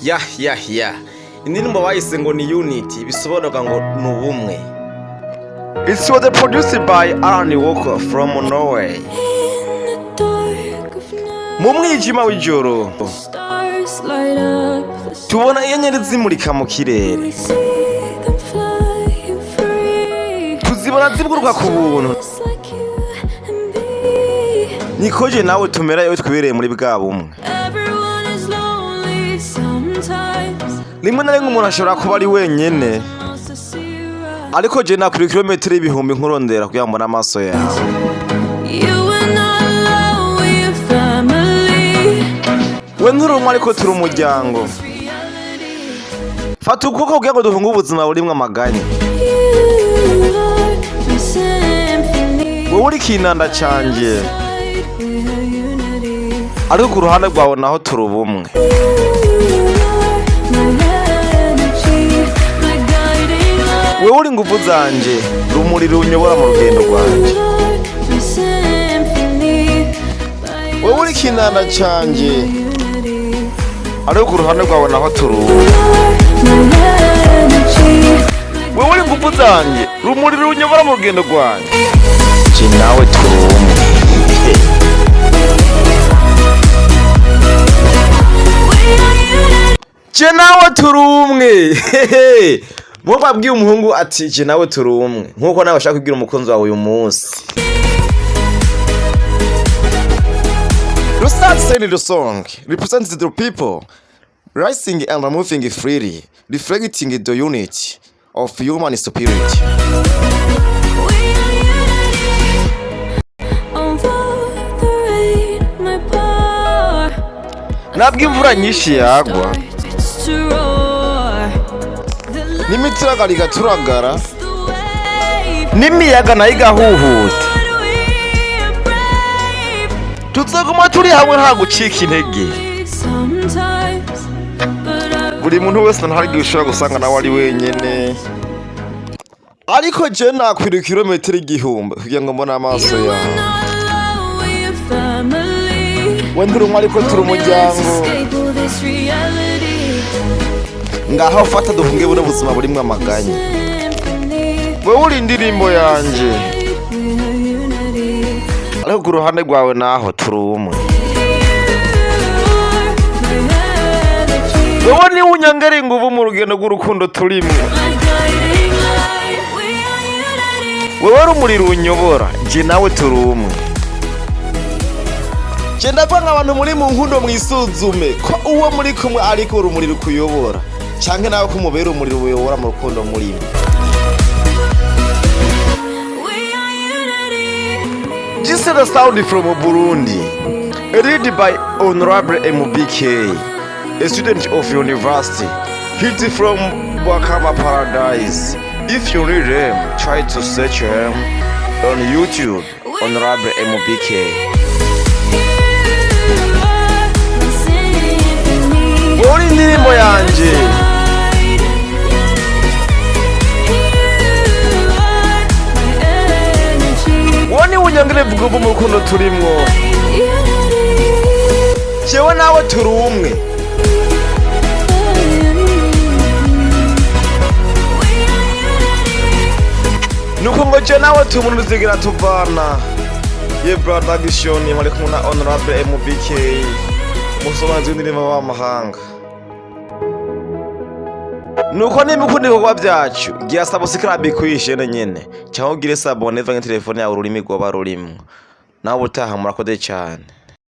ya indirimbo bayise ngo ni unity bisobanuka ngo ni ubumwe. It was produced by Alan Walker from Norway. Mu mwijima w'ijoro tubona inyenyeri zimurika mu kirere, tuzibona ziguruka ku buntu, nikoje nawe tumera iyo twibereye muri bwa bumwe. Rimwe na rimwe umuntu ashobora kuba ari wenyene, ariko je nakuri kilometero ibihumbi nkurondera kugira ngo mbone amaso yawe. We nturumwe ariko turi umuryango. Fata ukuboko kugira ngo duhunge ubuzima burimwo amaganya. Wowe uri kinanda canje, ariko ku ruhande rwawe naho turi ubumwe. Wewe uri nguvu zanje, rumuri runyobora mu rugendo rwanje. Wewe uri kinanda canje, ariko ku ruhande rwawe naho turi ubumwe. Wewe uri nguvu zanje, rumuri runyobora mu rugendo rwanje. Je nawe turi ubumwe. Je nawe turi umwe. Mwo babwiye umuhungu ati je nawe turi umwe, nkuko nawe ashaka kubwira umukunzi wawe uyu munsi. Rusat said the song represents the people rising and moving freely, reflecting the unity of human spirit. Nabwo imvura nyinshi yagwa, n'imitiraga igaturagara, n'imiyaga nayo igahuhuta, tuzaguma turi hamwe nta gucika intege. Buri muntu wese ntari gushobora gusanga nawe ari wenyene, ariko je nakwira kilometero igihumbi kugira ngo mbone amaso yawe. Wendurumwe ariko turi umuryango. Ngaho fata duhunge buno buzima burimwo amaganya. Wewe uri indirimbo yanje, ariko ku ruhande rwawe naho turi umwe. Wewe ni unyangera inguvu mu rugendo rw'urukundo turimwe. Wewe rumuri runyobora, je nawe turi umwe. Je ndagwanga abantu muri mu nkundo mwisuzume ko uwo muri kumwe ariko urumuri rukuyobora, canke nawe ko mubera umuriro uyobora mu rukundo murimo. This is the sound from Burundi, read by Honorable MBK, a student of university, hit from Wakama Paradise. If you read them, try to search him on YouTube, Honorable MBK. Uri indirimbo yanje, woni unyangire vuga mu rukundo turimwo. Jewe nawe turi umwe. Nuko ngo je nawe tumuntu zigira tuvana. Ye brother Gishoni muri kumwe na Honorable MBK, musobanzi w'indirimbo w'amahanga. Nuko nimukunda ibikorwa byacu, giya subscribe kuyishene nyene, cyangwa ugire sabone vanga telefone yawe ururimi rwoba rurimwo. Nawe utaha murakoze cyane.